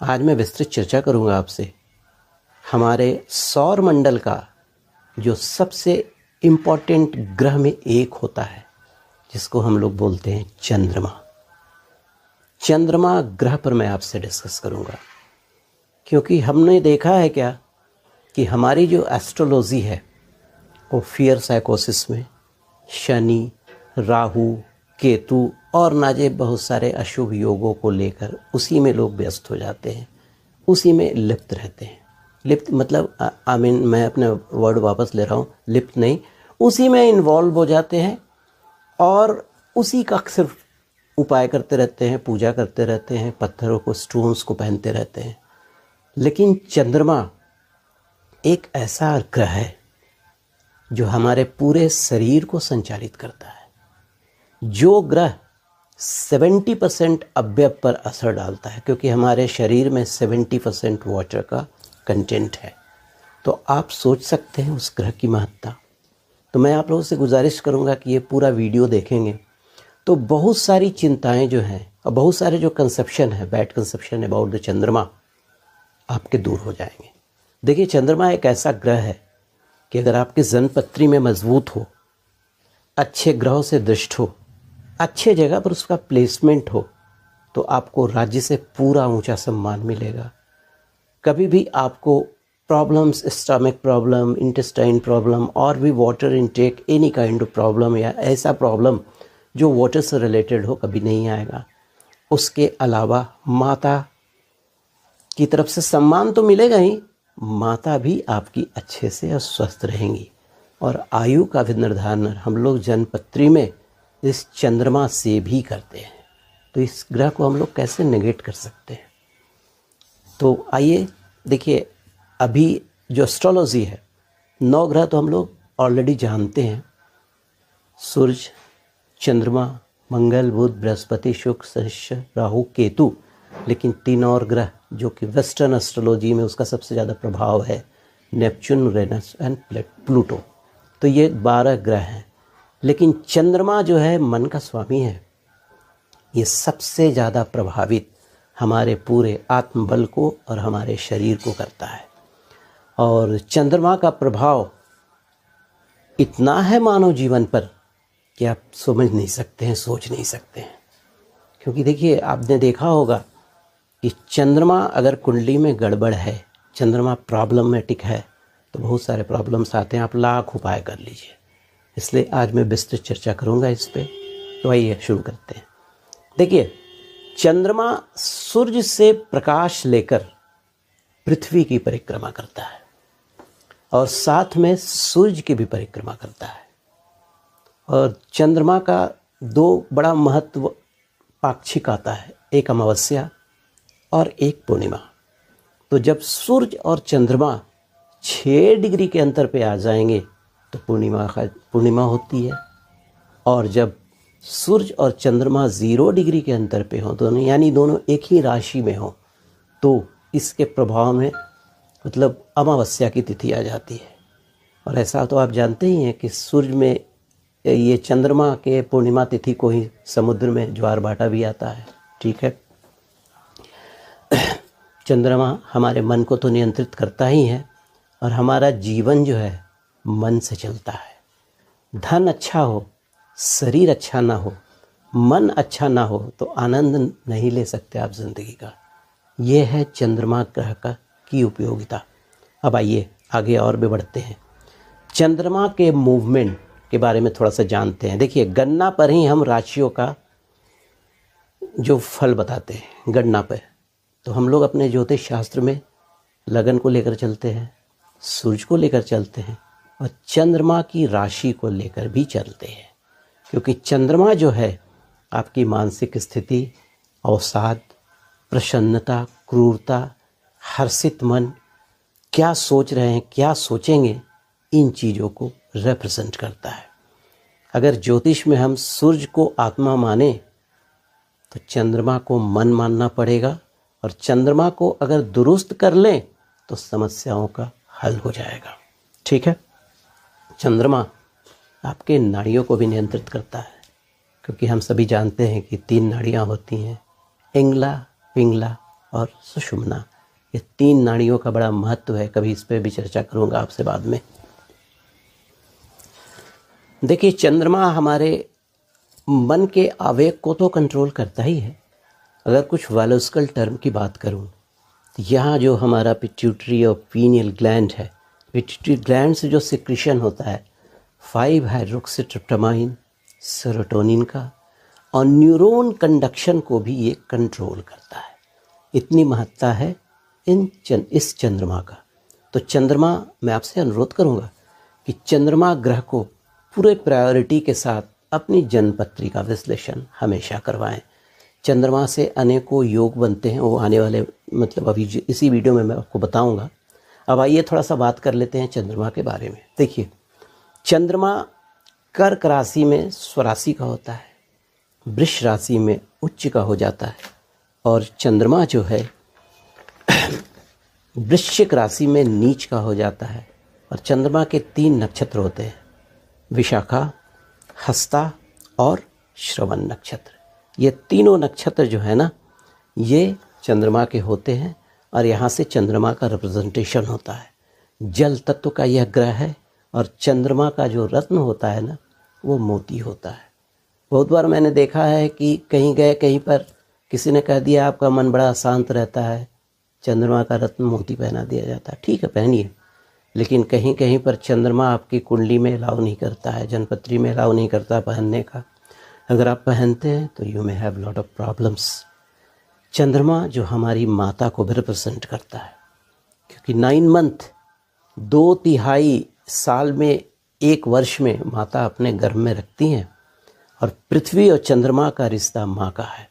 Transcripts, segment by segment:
आज मैं विस्तृत चर्चा करूंगा आपसे हमारे सौर मंडल का जो सबसे इम्पोर्टेंट ग्रह में एक होता है, जिसको हम लोग बोलते हैं चंद्रमा। चंद्रमा ग्रह पर मैं आपसे डिस्कस करूंगा, क्योंकि हमने देखा है क्या कि हमारी जो एस्ट्रोलॉजी है वो फियर साइकोसिस में शनि, राहु, केतु और नाजे बहुत सारे अशुभ योगों को लेकर उसी में लोग व्यस्त हो जाते हैं, उसी में लिप्त रहते हैं। लिप्त मतलब मैं अपने वर्ड वापस ले रहा हूँ, लिप्त नहीं, उसी में इन्वॉल्व हो जाते हैं और उसी का सिर्फ उपाय करते रहते हैं, पूजा करते रहते हैं, पत्थरों को, स्टोन्स को पहनते रहते हैं। लेकिन चंद्रमा एक ऐसा ग्रह है जो हमारे पूरे शरीर को संचालित करता है। जो ग्रह 70% अवयव पर असर डालता है, क्योंकि हमारे शरीर में 70% वाटर का कंटेंट है, तो आप सोच सकते हैं उस ग्रह की महत्ता। तो मैं आप लोगों से गुजारिश करूंगा कि ये पूरा वीडियो देखेंगे तो बहुत सारी चिंताएं जो हैं और बहुत सारे जो कंसेप्शन है, बैड कंसेप्शन अबाउट द चंद्रमा, आपके दूर हो जाएंगे। देखिए, चंद्रमा एक ऐसा ग्रह है कि अगर आपकी जन्मपत्री में मजबूत हो, अच्छे ग्रहों से दृष्ट हो, अच्छे जगह पर उसका प्लेसमेंट हो, तो आपको राज्य से पूरा ऊंचा सम्मान मिलेगा। कभी भी आपको problems, stomach problem, intestine problem और भी water intake, any kind of problem या ऐसा प्रॉब्लम जो वाटर से रिलेटेड हो, कभी नहीं आएगा। उसके अलावा माता की तरफ से सम्मान तो मिलेगा ही, माता भी आपकी अच्छे से और स्वस्थ रहेंगी। और आयु का भी निर्धारण हम लोग जन्मपत्री में इस चंद्रमा से भी करते हैं। तो इस ग्रह को हम लोग कैसे नेगेट कर सकते हैं? तो आइए देखिए, अभी जो एस्ट्रोलॉजी है, 9 ग्रह तो हम लोग ऑलरेडी जानते हैं, सूर्य, चंद्रमा, मंगल, बुध, बृहस्पति, शुक्र, शनि, राहु, केतु। लेकिन 3 और ग्रह जो कि वेस्टर्न एस्ट्रोलॉजी में उसका सबसे ज़्यादा प्रभाव है, नेपच्यून, यूरेनस एंड प्लूटो। तो ये 12 ग्रह हैं। लेकिन चंद्रमा जो है मन का स्वामी है, ये सबसे ज़्यादा प्रभावित हमारे पूरे आत्मबल को और हमारे शरीर को करता है। और चंद्रमा का प्रभाव इतना है मानव जीवन पर कि आप समझ नहीं सकते हैं, सोच नहीं सकते हैं। क्योंकि देखिए, आपने देखा होगा कि चंद्रमा अगर कुंडली में गड़बड़ है, चंद्रमा प्रॉब्लमेटिक है, तो बहुत सारे प्रॉब्लम्स आते हैं। आप लाख उपाय कर लीजिए। इसलिए आज मैं विस्तृत चर्चा करूंगा इस पे। तो आइए शुरू करते हैं। देखिए, चंद्रमा सूर्य से प्रकाश लेकर पृथ्वी की परिक्रमा करता है और साथ में सूर्य की भी परिक्रमा करता है। और चंद्रमा का 2 बड़ा महत्व पाक्षिक आता है, एक अमावस्या और एक पूर्णिमा। तो जब सूर्य और चंद्रमा 6 डिग्री के अंतर पे आ जाएंगे तो पूर्णिमा होती है। और जब सूर्य और चंद्रमा 0 डिग्री के अंतर पे हो, दोनों यानी दोनों एक ही राशि में हो, तो इसके प्रभाव में मतलब अमावस्या की तिथि आ जाती है। और ऐसा तो आप जानते ही हैं कि सूर्य में ये चंद्रमा के पूर्णिमा तिथि को ही समुद्र में ज्वार भाटा भी आता है। ठीक है, चंद्रमा हमारे मन को तो नियंत्रित करता ही है, और हमारा जीवन जो है मन से चलता है। धन अच्छा हो, शरीर अच्छा ना हो, मन अच्छा ना हो, तो आनंद नहीं ले सकते आप ज़िंदगी का। ये है चंद्रमा ग्रह की उपयोगिता। अब आइए आगे और भी बढ़ते हैं। चंद्रमा के मूवमेंट के बारे में थोड़ा सा जानते हैं। देखिए, गणना पर ही हम राशियों का जो फल बताते हैं, गणना पर। तो हम लोग अपने ज्योतिष शास्त्र में लगन को लेकर चलते हैं, सूर्य को लेकर चलते हैं और चंद्रमा की राशि को लेकर भी चलते हैं। क्योंकि चंद्रमा जो है आपकी मानसिक स्थिति, अवसाद, प्रसन्नता, क्रूरता, हर्षित मन, क्या सोच रहे हैं, क्या सोचेंगे, इन चीज़ों को रिप्रेजेंट करता है। अगर ज्योतिष में हम सूर्य को आत्मा माने तो चंद्रमा को मन मानना पड़ेगा, और चंद्रमा को अगर दुरुस्त कर लें तो समस्याओं का हल हो जाएगा। ठीक है, चंद्रमा आपके नाड़ियों को भी नियंत्रित करता है, क्योंकि हम सभी जानते हैं कि 3 नाड़ियाँ होती हैं, इंगला, पिंगला और सुषुम्ना। ये 3 नाड़ियों का बड़ा महत्व है, कभी इस पर भी चर्चा करूँगा आपसे बाद में। देखिए, चंद्रमा हमारे मन के आवेग को तो कंट्रोल करता ही है। अगर कुछ बायोलॉजिकल टर्म की बात करूँ तो यहाँ जो हमारा पिट्यूटरी और पीनियल ग्लैंड है, पिट्यूटरी ग्लैंड से जो सिक्रीशन होता है 5 हाइड्रोक्सीट्रिप्टामाइन सेरोटोनिन का, और न्यूरॉन कंडक्शन को भी ये कंट्रोल करता है। इतनी महत्ता है इस चंद्रमा का। तो चंद्रमा, मैं आपसे अनुरोध करूँगा कि चंद्रमा ग्रह को पूरे प्रायोरिटी के साथ अपनी जन्मपत्री का विश्लेषण हमेशा करवाएं। चंद्रमा से अनेकों योग बनते हैं, वो आने वाले अभी इसी वीडियो में मैं आपको बताऊंगा। अब आइए थोड़ा सा बात कर लेते हैं चंद्रमा के बारे में। देखिए, चंद्रमा कर्क राशि में स्वराशि का होता है, वृष राशि में उच्च का हो जाता है, और चंद्रमा जो है वृश्चिक राशि में नीच का हो जाता है। और चंद्रमा के 3 नक्षत्र होते हैं, विशाखा, हस्ता और श्रवण नक्षत्र। ये तीनों नक्षत्र जो है ना, ये चंद्रमा के होते हैं, और यहाँ से चंद्रमा का रिप्रेजेंटेशन होता है। जल तत्व का यह ग्रह है, और चंद्रमा का जो रत्न होता है ना, वो मोती होता है। बहुत बार मैंने देखा है कि कहीं पर किसी ने कह दिया आपका मन बड़ा शांत रहता है, चंद्रमा का रत्न मोती पहना दिया जाता है। ठीक है, पहनिए, लेकिन कहीं पर चंद्रमा आपकी कुंडली में अलाउ नहीं करता है, जन्मपत्री में अलाउ नहीं करता पहनने का। अगर आप पहनते हैं तो you may have lot of problems. चंद्रमा जो हमारी माता को भी रिप्रेजेंट करता है, क्योंकि 9 मंथ 2/3 साल में 1 वर्ष में माता अपने गर्भ में रखती हैं, और पृथ्वी और चंद्रमा का रिश्ता माँ का है।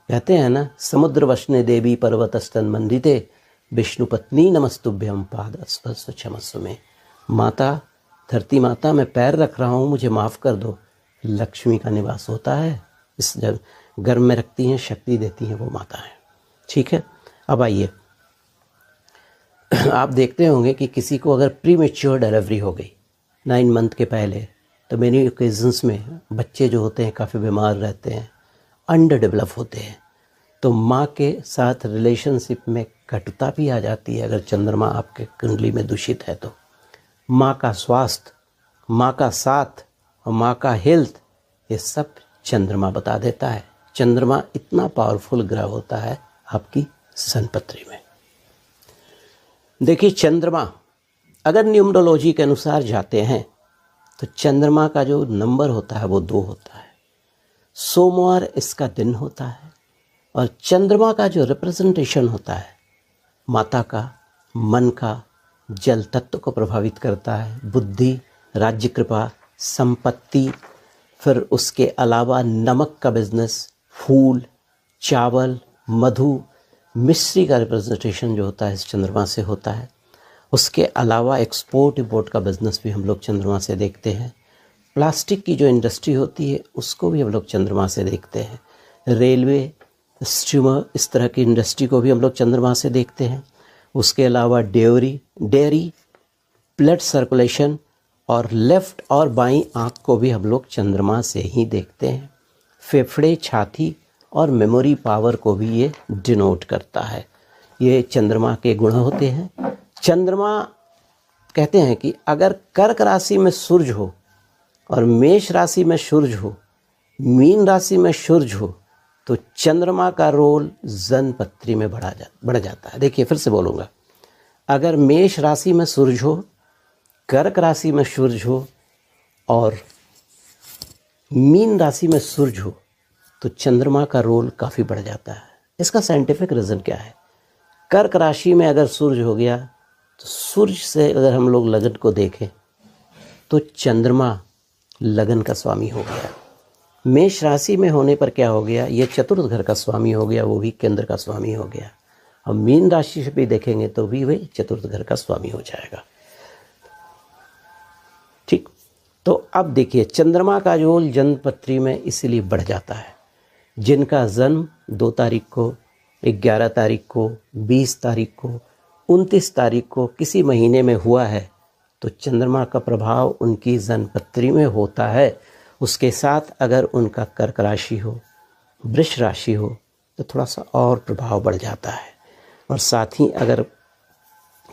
कहते हैं ना, समुद्र वशने देवी पर्वतस्तन मंडिते विष्णु पत्नी नमस्तुभ्यम पाद स्पर्श क्षमस्व में। माता, धरती माता, मैं पैर रख रहा हूँ, मुझे माफ़ कर दो। लक्ष्मी का निवास होता है, इस जब गर्भ में रखती हैं, शक्ति देती हैं, वो माता है। ठीक है, अब आइए, आप देखते होंगे कि किसी को अगर प्री मैच्योर डिलीवरी हो गई 9 मंथ के पहले, तो मेनी ओकेजन्स में बच्चे जो होते हैं काफ़ी बीमार रहते हैं, अंडर डेवलप होते हैं। तो माँ के साथ रिलेशनशिप में कटुता भी आ जाती है अगर चंद्रमा आपके कुंडली में दूषित है तो। माँ का स्वास्थ्य, माँ का साथ और माँ का हेल्थ, ये सब चंद्रमा बता देता है। चंद्रमा इतना पावरफुल ग्रह होता है आपकी जन्मपत्री में। देखिए, चंद्रमा अगर न्यूमरोलॉजी के अनुसार जाते हैं तो चंद्रमा का जो नंबर होता है वो 2 होता है। सोमवार इसका दिन होता है, और चंद्रमा का जो रिप्रेजेंटेशन होता है माता का, मन का, जल तत्व को प्रभावित करता है, बुद्धि, राज्य कृपा, संपत्ति, फिर उसके अलावा नमक का बिजनेस, फूल, चावल, मधु, मिश्री का रिप्रेजेंटेशन जो होता है इस चंद्रमा से होता है। उसके अलावा एक्सपोर्ट इंपोर्ट का बिजनेस भी हम लोग चंद्रमा से देखते हैं। प्लास्टिक की जो इंडस्ट्री होती है उसको भी हम लोग चंद्रमा से देखते हैं। रेलवे, स्टीमर, इस तरह की इंडस्ट्री को भी हम लोग चंद्रमा से देखते हैं। उसके अलावा डेयरी, ब्लड सर्कुलेशन, और लेफ़्ट और बाईं आँख को भी हम लोग चंद्रमा से ही देखते हैं। फेफड़े, छाती और मेमोरी पावर को भी ये डिनोट करता है। ये चंद्रमा के गुण होते हैं। चंद्रमा कहते हैं कि अगर कर्क राशि में सूर्य हो और मेष राशि में सूर्य हो, मीन राशि में सूर्य हो, तो चंद्रमा का रोल जन्मपत्री में बढ़ जाता है। देखिए, फिर से बोलूँगा, अगर मेष राशि में सूर्य हो, कर्क राशि में सूर्य हो और मीन राशि में सूर्य हो, तो चंद्रमा का रोल काफ़ी बढ़ जाता है। इसका साइंटिफिक रीज़न क्या है? कर्क राशि में अगर सूर्य हो गया तो सूर्य से अगर हम लोग लगन को देखें तो चंद्रमा लगन का स्वामी हो गया। मेष राशि में होने पर क्या हो गया? ये चतुर्थ घर का स्वामी हो गया, वो भी केंद्र का स्वामी हो गया। हम मीन राशि से भी देखेंगे तो भी वही चतुर्थ घर का स्वामी हो जाएगा। ठीक, तो अब देखिए, चंद्रमा का रोल जन्मपत्री में इसीलिए बढ़ जाता है। जिनका जन्म 2 तारीख को, 11 तारीख को, 20 तारीख को, 29 तारीख को किसी महीने में हुआ है तो चंद्रमा का प्रभाव उनकी जन्मपत्री में होता है। उसके साथ अगर उनका कर्क राशि हो, वृष राशि हो, तो थोड़ा सा और प्रभाव बढ़ जाता है। और साथ ही अगर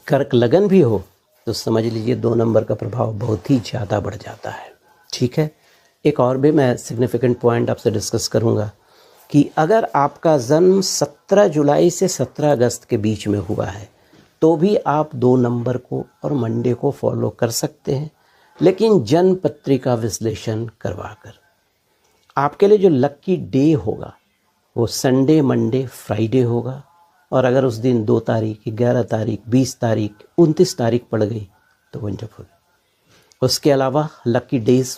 कर्क लगन भी हो तो समझ लीजिए 2 नंबर का प्रभाव बहुत ही ज़्यादा बढ़ जाता है। ठीक है, एक और भी मैं सिग्निफिकेंट पॉइंट आपसे डिस्कस करूंगा कि अगर आपका जन्म 17 जुलाई से 17 अगस्त के बीच में हुआ है तो भी आप 2 नंबर को और मंडे को फॉलो कर सकते हैं, लेकिन जन्म पत्रिका विश्लेषण करवाकर। आपके लिए जो लक्की डे होगा वो संडे, मंडे, फ्राइडे होगा। और अगर उस दिन 2 तारीख, 11 तारीख, 20 तारीख, 29 तारीख पड़ गई तो वंडरफुल। उसके अलावा लक्की डेज,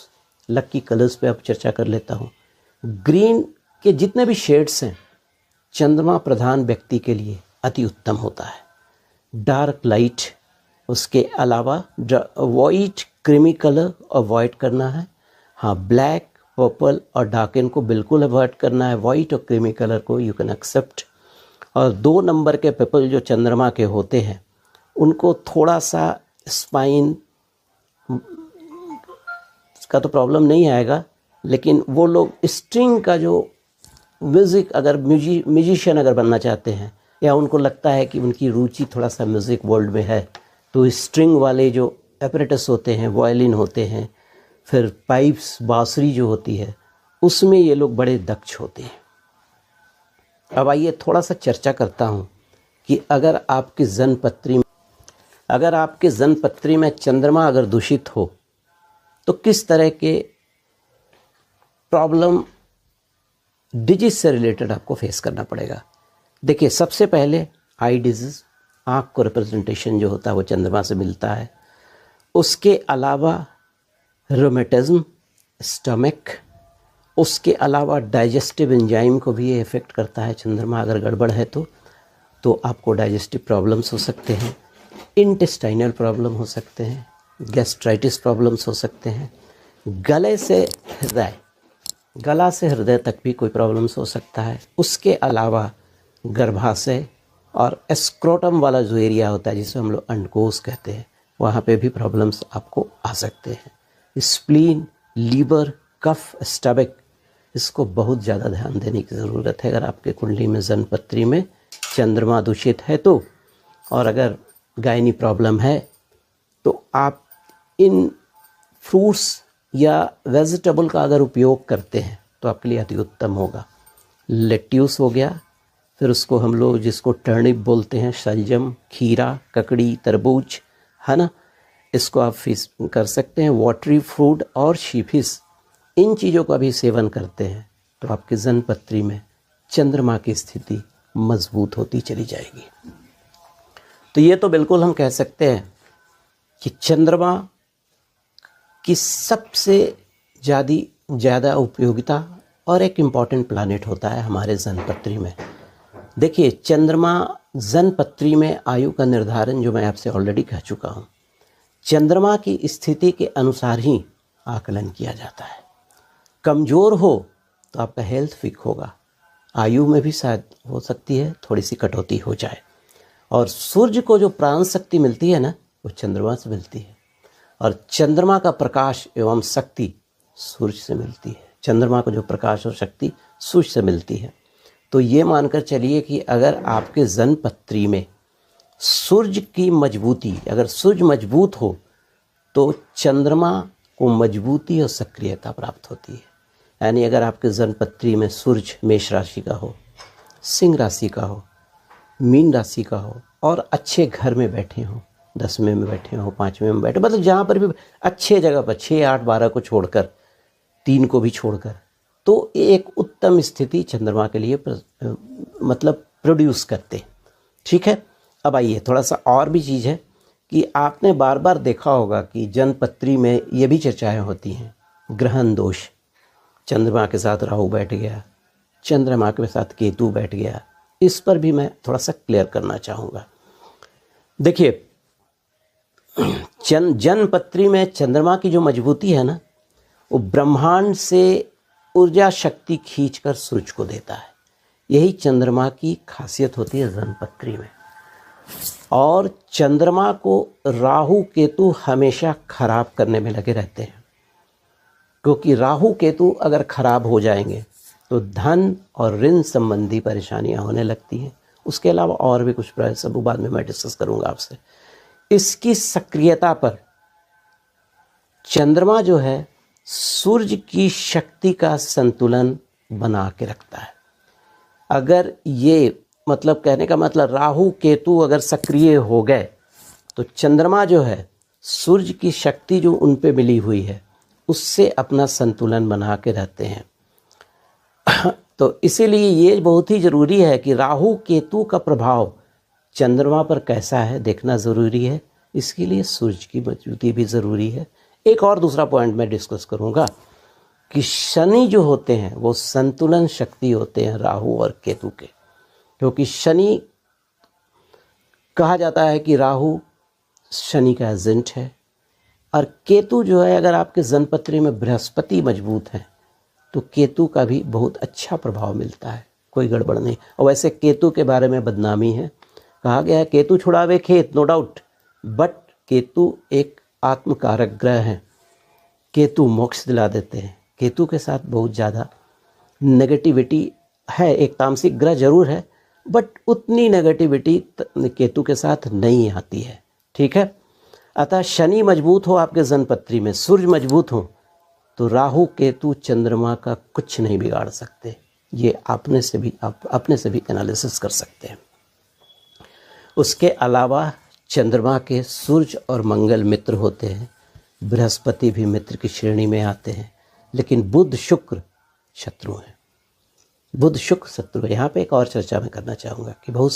लक्की कलर्स पे अब चर्चा कर लेता हूँ। ग्रीन के जितने भी शेड्स हैं चंद्रमा प्रधान व्यक्ति के लिए अति उत्तम होता है। डार्क लाइट, उसके अलावा वाइट, क्रीमी कलर अवॉइड करना है। हाँ, ब्लैक, पर्पल और डार्कन को बिल्कुल अवॉइड करना है। वाइट और क्रीमी कलर को यू कैन एक्सेप्ट। और 2 नंबर के पीपल जो चंद्रमा के होते हैं उनको थोड़ा सा स्पाइन का तो प्रॉब्लम नहीं आएगा, लेकिन वो लोग स्ट्रिंग का जो म्यूज़िक, अगर म्यूजिशियन अगर बनना चाहते हैं या उनको लगता है कि उनकी रुचि थोड़ा सा म्यूज़िक वर्ल्ड में है तो स्ट्रिंग वाले जो एपरेटस होते हैं, वायलिन होते हैं, फिर पाइप्स, बांसुरी जो होती है, उसमें ये लोग बड़े दक्ष होते हैं। अब आइए थोड़ा सा चर्चा करता हूँ कि अगर आपकी जन्मपत्री में चंद्रमा अगर दूषित हो तो किस तरह के प्रॉब्लम डिजीज से रिलेटेड आपको फेस करना पड़ेगा। देखिए, सबसे पहले आई डिजीज़, आँख को रिप्रेजेंटेशन जो होता है वो चंद्रमा से मिलता है। उसके अलावा रोमेटिज्म, स्टमक, उसके अलावा डाइजेस्टिव एंजाइम को भी ये इफ़ेक्ट करता है। चंद्रमा अगर गड़बड़ है तो आपको डाइजेस्टिव प्रॉब्लम्स हो सकते हैं, इंटेस्टाइनल प्रॉब्लम हो सकते हैं, गैस्ट्राइटिस प्रॉब्लम्स हो सकते हैं, गला से हृदय तक भी कोई प्रॉब्लम्स हो सकता है। उसके अलावा गर्भाशय और एस्क्रोटम वाला जो एरिया होता है जिसे हम लोग अंडकोश कहते हैं, वहाँ पे भी प्रॉब्लम्स आपको आ सकते हैं। स्प्लीन, लीवर, कफ, स्टमक, इसको बहुत ज़्यादा ध्यान देने की ज़रूरत है अगर आपके कुंडली में जन्मपत्री में चंद्रमा दूषित है तो। और अगर गायनी प्रॉब्लम है तो आप इन फ्रूट्स या वेजिटेबल का अगर उपयोग करते हैं तो आपके लिए अति उत्तम होगा। लेट्यूस हो गया, फिर उसको हम लोग जिसको टर्निप बोलते हैं, शलजम, खीरा, ककड़ी, तरबूज, है ना, इसको आप फिश कर सकते हैं। वाटरी फूड और शीफिस, इन चीज़ों का भी सेवन करते हैं तो आपकी जन्मपत्री में चंद्रमा की स्थिति मजबूत होती चली जाएगी। तो ये तो बिल्कुल हम कह सकते हैं कि चंद्रमा की सबसे ज़्यादा उपयोगिता और एक इम्पॉर्टेंट प्लैनेट होता है हमारे जन्मपत्री में। देखिए, चंद्रमा जन्मपत्री में आयु का निर्धारण जो मैं आपसे ऑलरेडी कह चुका हूँ, चंद्रमा की स्थिति के अनुसार ही आकलन किया जाता है। कमज़ोर हो तो आपका हेल्थ वीक होगा, आयु में भी शायद हो सकती है थोड़ी सी कटौती हो जाए। और सूर्य को जो प्राण शक्ति मिलती है ना, वो चंद्रमा से मिलती है। और चंद्रमा का प्रकाश एवं शक्ति सूर्य से मिलती है। चंद्रमा को जो प्रकाश और शक्ति सूर्य से मिलती है। तो ये मानकर चलिए कि अगर आपके जन्मपत्री में सूर्य की मजबूती, अगर सूर्य मजबूत हो तो चंद्रमा को मजबूती और सक्रियता प्राप्त होती है। यानी अगर आपके जन्मपत्री में सूर्य मेष राशि का हो, सिंह राशि का हो, मीन राशि का हो और अच्छे घर में बैठे हों, 10वें में बैठे हों, 5वें में बैठे, मतलब जहाँ पर भी अच्छे जगह पर 6, 8, 12 को छोड़कर, 3 को भी छोड़कर, तो एक उत्तम स्थिति चंद्रमा के लिए मतलब प्रोड्यूस करते। ठीक है, अब आइए थोड़ा सा और भी चीज़ है कि आपने बार बार देखा होगा कि जन्मपत्री में ये भी चर्चाएं होती हैं, ग्रहण दोष, चंद्रमा के साथ राहु बैठ गया, चंद्रमा के साथ केतु बैठ गया, इस पर भी मैं थोड़ा सा क्लियर करना चाहूँगा। देखिए, जन्मपत्री में चंद्रमा की जो मजबूती है ना, वो ब्रह्मांड से ऊर्जा शक्ति खींचकर सूर्य को देता है। यही चंद्रमा की खासियत होती है जन्मपत्री में। और चंद्रमा को राहु केतु हमेशा खराब करने में लगे रहते हैं, क्योंकि राहु केतु अगर खराब हो जाएंगे तो धन और ऋण संबंधी परेशानियां होने लगती हैं। उसके अलावा और भी कुछ प्रयोग सब बाद में मैं डिस्कस करूंगा आपसे। इसकी सक्रियता पर चंद्रमा जो है सूर्य की शक्ति का संतुलन बना के रखता है। अगर ये मतलब कहने का मतलब राहु केतु अगर सक्रिय हो गए तो चंद्रमा जो है सूर्य की शक्ति जो उन पे मिली हुई है उससे अपना संतुलन बना के रहते हैं। तो इसीलिए ये बहुत ही ज़रूरी है कि राहु केतु का प्रभाव चंद्रमा पर कैसा है देखना ज़रूरी है। इसके लिए सूर्य की मौजूदगी भी ज़रूरी है। एक और दूसरा पॉइंट मैं डिस्कस करूँगा कि शनि जो होते हैं वो संतुलन शक्ति होते हैं राहु और केतु के, क्योंकि शनि कहा जाता है कि राहु शनि का एजेंट है और केतु जो है, अगर आपके जन्मपत्री में बृहस्पति मजबूत है तो केतु का भी बहुत अच्छा प्रभाव मिलता है, कोई गड़बड़ नहीं। और वैसे केतु के बारे में बदनामी है, कहा गया है केतु छुड़ावे खेत, नो डाउट, बट केतु एक आत्मकारक ग्रह हैं। केतु मोक्ष दिला देते हैं। केतु के साथ बहुत ज़्यादा नेगेटिविटी है, एक तामसिक ग्रह जरूर है बट उतनी नेगेटिविटी केतु के साथ नहीं आती है, ठीक है। अतः शनि मजबूत हो आपके जन्मपत्री में, सूर्य मजबूत हो, तो राहु केतु चंद्रमा का कुछ नहीं बिगाड़ सकते। ये आप अपने से भी एनालिसिस कर सकते हैं। उसके अलावा चंद्रमा के सूर्य और मंगल मित्र होते हैं, बृहस्पति भी मित्र की श्रेणी में आते हैं, लेकिन बुध शुक्र शत्रु हैं। बुध शुक्र शत्रु है। यहाँ पे एक और चर्चा मैं करना चाहूँगा कि बहुत